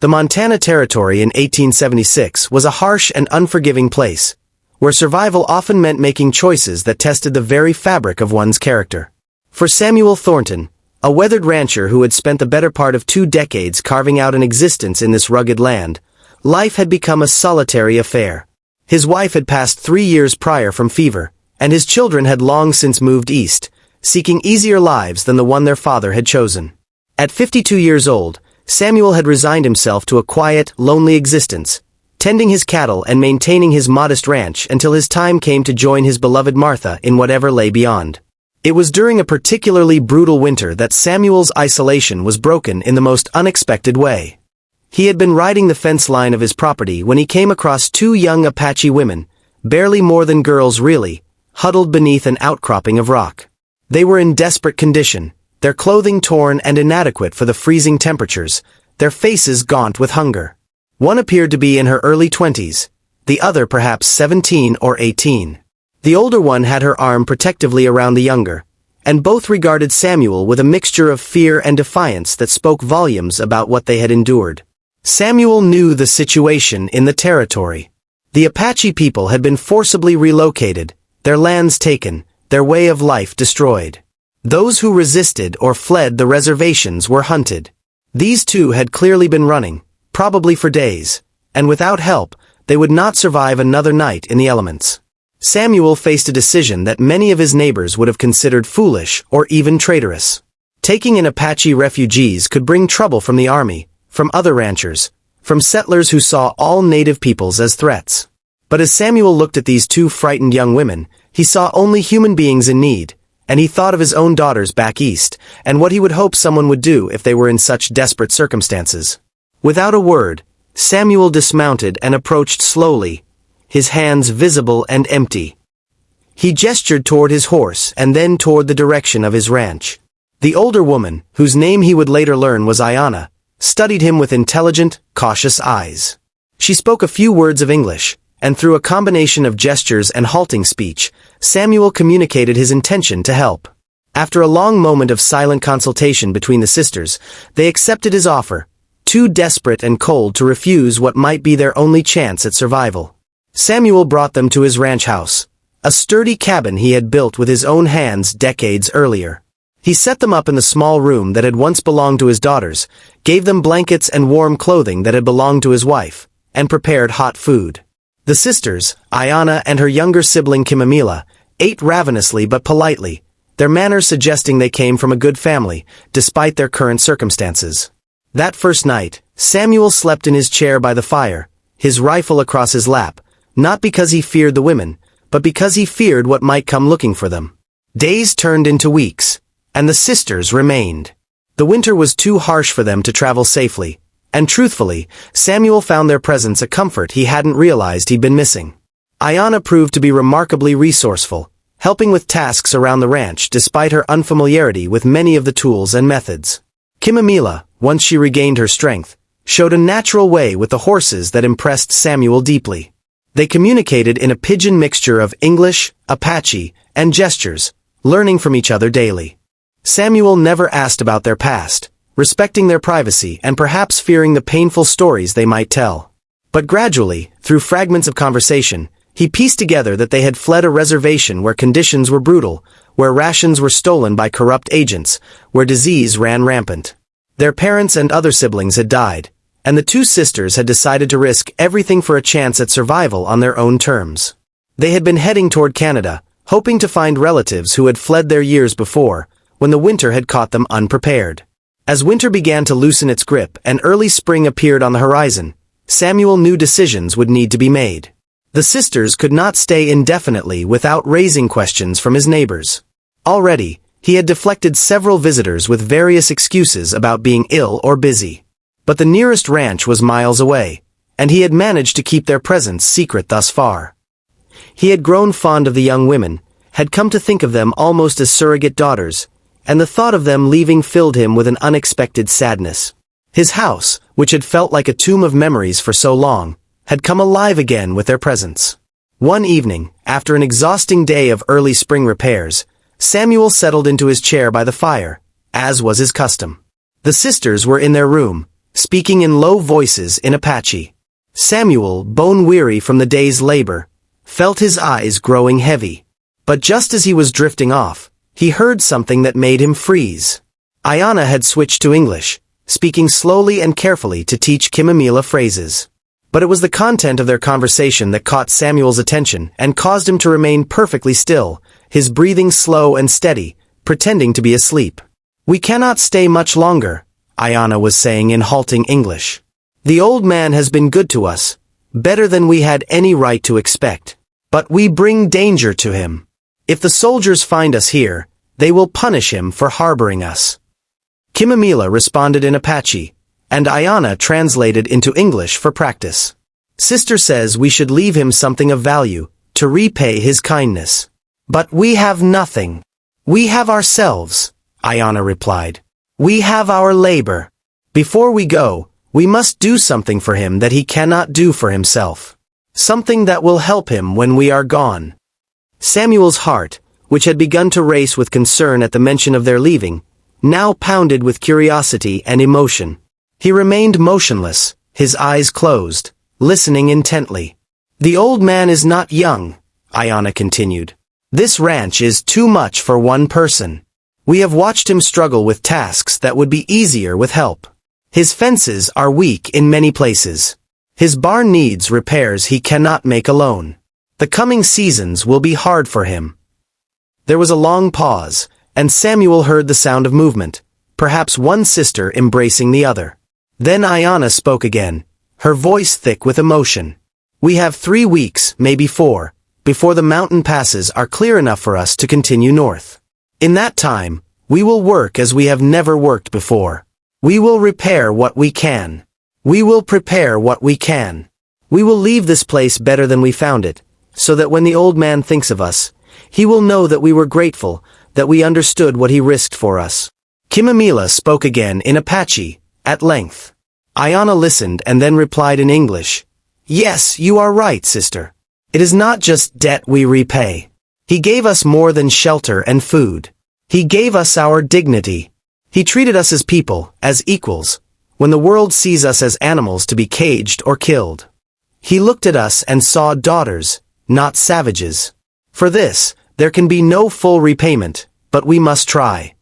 The Montana Territory in 1876 was a harsh and unforgiving place, where survival often meant making choices that tested the very fabric of one's character. For Samuel Thornton, a weathered rancher who had spent the better part of 2 decades carving out an existence in this rugged land, life had become a solitary affair. His wife had passed 3 years prior from fever, and his children had long since moved east, seeking easier lives than the one their father had chosen. At 52 years old, Samuel had resigned himself to a quiet, lonely existence, tending his cattle and maintaining his modest ranch until his time came to join his beloved Martha in whatever lay beyond. It was during a particularly brutal winter that Samuel's isolation was broken in the most unexpected way. He had been riding the fence line of his property when he came across 2 young Apache women, barely more than girls really, huddled beneath an outcropping of rock. They were in desperate condition, their clothing torn and inadequate for the freezing temperatures, their faces gaunt with hunger. One appeared to be in her early 20s, the other perhaps 17 or 18. The older one had her arm protectively around the younger, and both regarded Samuel with a mixture of fear and defiance that spoke volumes about what they had endured. Samuel knew the situation in the territory. The Apache people had been forcibly relocated, their lands taken, their way of life destroyed. Those who resisted or fled the reservations were hunted. These 2 had clearly been running, probably for days, and without help, they would not survive another night in the elements. Samuel faced a decision that many of his neighbors would have considered foolish or even traitorous. Taking in Apache refugees could bring trouble from the army, from other ranchers, from settlers who saw all native peoples as threats. But as Samuel looked at these 2 frightened young women, he saw only human beings in need, and he thought of his own daughters back east, and what he would hope someone would do if they were in such desperate circumstances. Without a word, Samuel dismounted and approached slowly, his hands visible and empty. He gestured toward his horse and then toward the direction of his ranch. The older woman, whose name he would later learn was Ayanna, studied him with intelligent, cautious eyes. She spoke a few words of English, and through a combination of gestures and halting speech, Samuel communicated his intention to help. After a long moment of silent consultation between the sisters, they accepted his offer, too desperate and cold to refuse what might be their only chance at survival. Samuel brought them to his ranch house, a sturdy cabin he had built with his own hands decades earlier. He set them up in the small room that had once belonged to his daughters, gave them blankets and warm clothing that had belonged to his wife, and prepared hot food. The sisters, Ayanna and her younger sibling Kimamila, ate ravenously but politely, their manners suggesting they came from a good family, despite their current circumstances. That first night, Samuel slept in his chair by the fire, his rifle across his lap, not because he feared the women, but because he feared what might come looking for them. Days turned into weeks, and the sisters remained. The winter was too harsh for them to travel safely, and truthfully, Samuel found their presence a comfort he hadn't realized he'd been missing. Ayanna proved to be remarkably resourceful, helping with tasks around the ranch despite her unfamiliarity with many of the tools and methods. Kimamila, once she regained her strength, showed a natural way with the horses that impressed Samuel deeply. They communicated in a pidgin mixture of English, Apache, and gestures, learning from each other daily. Samuel never asked about their past, respecting their privacy and perhaps fearing the painful stories they might tell. But gradually, through fragments of conversation, he pieced together that they had fled a reservation where conditions were brutal, where rations were stolen by corrupt agents, where disease ran rampant. Their parents and other siblings had died, and the 2 sisters had decided to risk everything for a chance at survival on their own terms. They had been heading toward Canada, hoping to find relatives who had fled there years before, when the winter had caught them unprepared. As winter began to loosen its grip and early spring appeared on the horizon, Samuel knew decisions would need to be made. The sisters could not stay indefinitely without raising questions from his neighbors. Already, he had deflected several visitors with various excuses about being ill or busy. But the nearest ranch was miles away, and he had managed to keep their presence secret thus far. He had grown fond of the young women, had come to think of them almost as surrogate daughters, and the thought of them leaving filled him with an unexpected sadness. His house, which had felt like a tomb of memories for so long, had come alive again with their presence. One evening, after an exhausting day of early spring repairs, Samuel settled into his chair by the fire, as was his custom. The sisters were in their room, speaking in low voices in Apache. Samuel, bone-weary from the day's labor, felt his eyes growing heavy. But just as he was drifting off, he heard something that made him freeze. Ayanna had switched to English, speaking slowly and carefully to teach Kimamila phrases. But it was the content of their conversation that caught Samuel's attention and caused him to remain perfectly still, his breathing slow and steady, pretending to be asleep. "We cannot stay much longer," Ayanna was saying in halting English. "The old man has been good to us, better than we had any right to expect. But we bring danger to him. If the soldiers find us here, they will punish him for harboring us." Kimamila responded in Apache, and Ayanna translated into English for practice. "Sister says we should leave him something of value, to repay his kindness. But we have nothing. We have ourselves," Ayanna replied. "We have our labor. Before we go, we must do something for him that he cannot do for himself. Something that will help him when we are gone." Samuel's heart, which had begun to race with concern at the mention of their leaving, now pounded with curiosity and emotion. He remained motionless, his eyes closed, listening intently. "The old man is not young," Ayanna continued. "This ranch is too much for one person. We have watched him struggle with tasks that would be easier with help. His fences are weak in many places. His barn needs repairs he cannot make alone. The coming seasons will be hard for him." There was a long pause, and Samuel heard the sound of movement, perhaps one sister embracing the other. Then Ayanna spoke again, her voice thick with emotion. "We have 3 weeks, maybe 4, before the mountain passes are clear enough for us to continue north. In that time, we will work as we have never worked before. We will repair what we can. We will prepare what we can. We will leave this place better than we found it, so that when the old man thinks of us, he will know that we were grateful, that we understood what he risked for us." Kimamila spoke again in Apache, at length. Ayanna listened and then replied in English. "Yes, you are right, sister. It is not just debt we repay. He gave us more than shelter and food. He gave us our dignity. He treated us as people, as equals, when the world sees us as animals to be caged or killed. He looked at us and saw daughters, not savages. For this, there can be no full repayment, but we must try."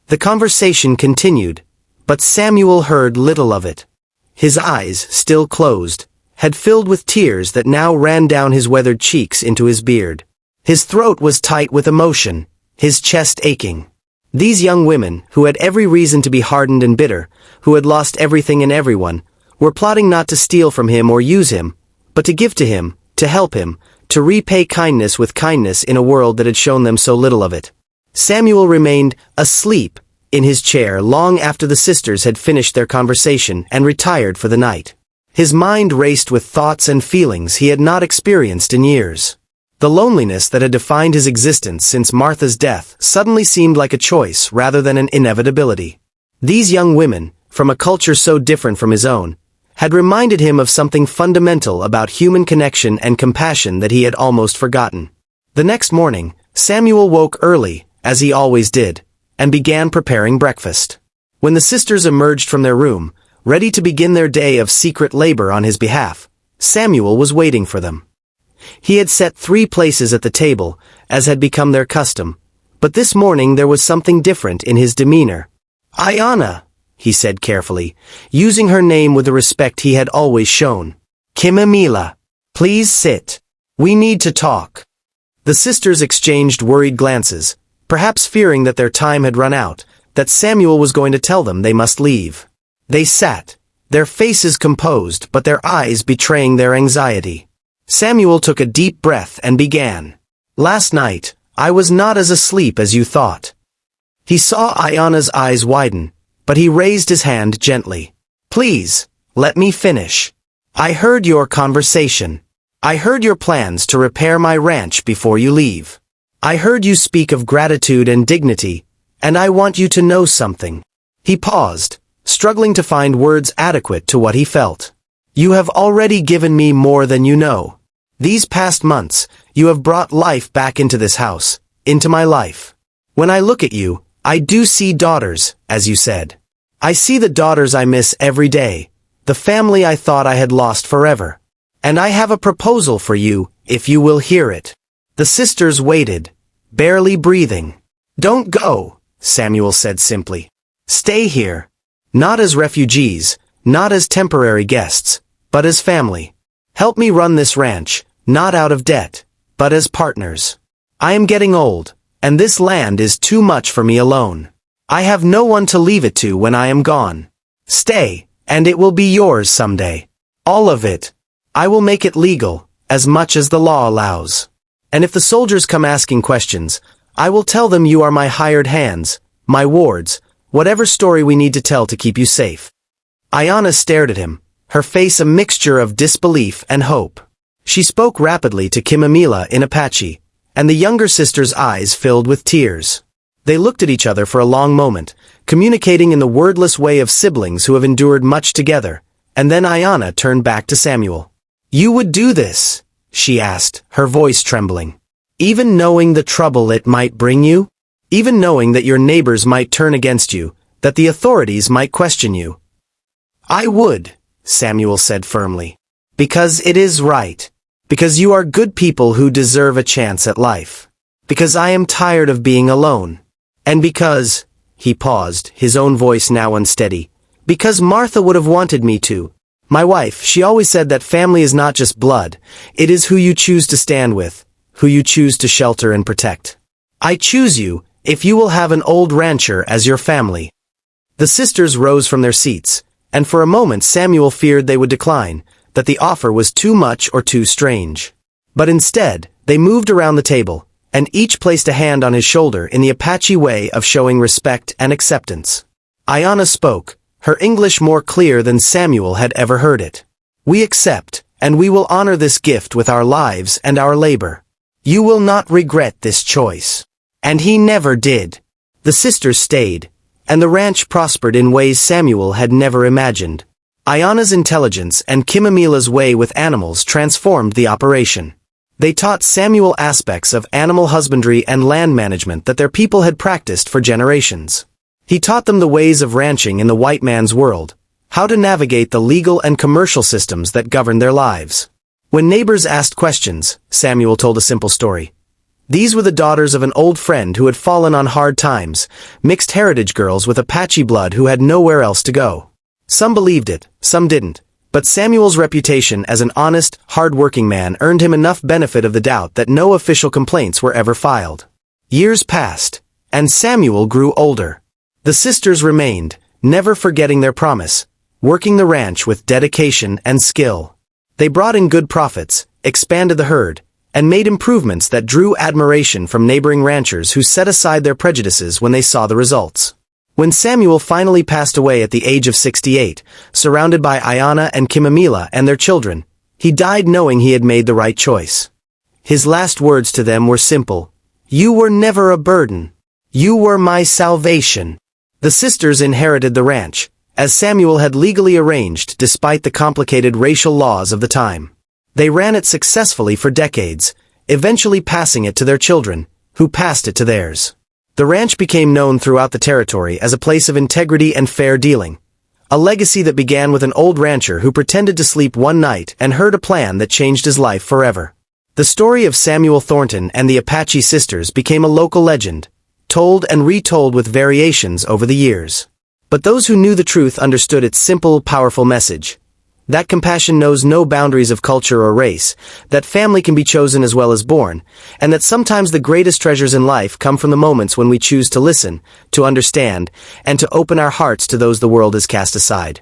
The conversation continued, but Samuel heard little of it. His eyes, still closed, had filled with tears that now ran down his weathered cheeks into his beard. His throat was tight with emotion, his chest aching. These young women, who had every reason to be hardened and bitter, who had lost everything and everyone, were plotting not to steal from him or use him, but to give to him, to help him, to repay kindness with kindness in a world that had shown them so little of it. Samuel remained asleep in his chair long after the sisters had finished their conversation and retired for the night. His mind raced with thoughts and feelings he had not experienced in years. The loneliness that had defined his existence since Martha's death suddenly seemed like a choice rather than an inevitability. These young women, from a culture so different from his own, had reminded him of something fundamental about human connection and compassion that he had almost forgotten. The next morning, Samuel woke early, as he always did, and began preparing breakfast. When the sisters emerged from their room, ready to begin their day of secret labor on his behalf, Samuel was waiting for them. He had set 3 places at the table, as had become their custom, but this morning there was something different in his demeanor. "Ayanna," he said carefully, using her name with the respect he had always shown. "Kimamila, please sit. We need to talk." The sisters exchanged worried glances, perhaps fearing that their time had run out, that Samuel was going to tell them they must leave. They sat, their faces composed but their eyes betraying their anxiety. Samuel took a deep breath and began. "Last night, I was not as asleep as you thought." He saw Ayanna's eyes widen, but he raised his hand gently. "Please, let me finish. I heard your conversation. I heard your plans to repair my ranch before you leave. I heard you speak of gratitude and dignity, and I want you to know something." He paused, struggling to find words adequate to what he felt. "You have already given me more than you know. These past months, you have brought life back into this house, into my life. When I look at you, I do see daughters, as you said. I see the daughters I miss every day, the family I thought I had lost forever. And I have a proposal for you, if you will hear it." The sisters waited, barely breathing. "Don't go," Samuel said simply. "Stay here. Not as refugees, not as temporary guests, but as family. Help me run this ranch, not out of debt, but as partners. I am getting old, and this land is too much for me alone. I have no one to leave it to when I am gone. Stay, and it will be yours someday. All of it. I will make it legal, as much as the law allows. And if the soldiers come asking questions, I will tell them you are my hired hands, my wards, whatever story we need to tell to keep you safe." Ayanna stared at him, her face a mixture of disbelief and hope. She spoke rapidly to Kimamila in Apache, and the younger sister's eyes filled with tears. They looked at each other for a long moment, communicating in the wordless way of siblings who have endured much together, and then Ayanna turned back to Samuel. "You would do this?" she asked, her voice trembling. "Even knowing the trouble it might bring you? Even knowing that your neighbors might turn against you, that the authorities might question you?" "I would," Samuel said firmly. "Because it is right. Because you are good people who deserve a chance at life. Because I am tired of being alone. And because," he paused, his own voice now unsteady, "because Martha would have wanted me to. My wife, she always said that family is not just blood, it is who you choose to stand with, who you choose to shelter and protect. I choose you, if you will have an old rancher as your family." The sisters rose from their seats, and for a moment Samuel feared they would decline, that the offer was too much or too strange. But instead, they moved around the table, and each placed a hand on his shoulder in the Apache way of showing respect and acceptance. Ayanna spoke, her English more clear than Samuel had ever heard it. "We accept, and we will honor this gift with our lives and our labor. You will not regret this choice." And he never did. The sisters stayed, and the ranch prospered in ways Samuel had never imagined. Ayanna's intelligence and Kimamila's way with animals transformed the operation. They taught Samuel aspects of animal husbandry and land management that their people had practiced for generations. He taught them the ways of ranching in the white man's world, how to navigate the legal and commercial systems that govern their lives. When neighbors asked questions, Samuel told a simple story. These were the daughters of an old friend who had fallen on hard times, mixed heritage girls with Apache blood who had nowhere else to go. Some believed it, some didn't, but Samuel's reputation as an honest, hard-working man earned him enough benefit of the doubt that no official complaints were ever filed. Years passed, and Samuel grew older. The sisters remained, never forgetting their promise, working the ranch with dedication and skill. They brought in good profits, expanded the herd, and made improvements that drew admiration from neighboring ranchers who set aside their prejudices when they saw the results. When Samuel finally passed away at the age of 68, surrounded by Ayanna and Kimamila and their children, he died knowing he had made the right choice. His last words to them were simple: "You were never a burden. You were my salvation." The sisters inherited the ranch, as Samuel had legally arranged despite the complicated racial laws of the time. They ran it successfully for decades, eventually passing it to their children, who passed it to theirs. The ranch became known throughout the territory as a place of integrity and fair dealing, a legacy that began with an old rancher who pretended to sleep one night and heard a plan that changed his life forever. The story of Samuel Thornton and the Apache sisters became a local legend, told and retold with variations over the years. But those who knew the truth understood its simple, powerful message: that compassion knows no boundaries of culture or race, that family can be chosen as well as born, and that sometimes the greatest treasures in life come from the moments when we choose to listen, to understand, and to open our hearts to those the world has cast aside.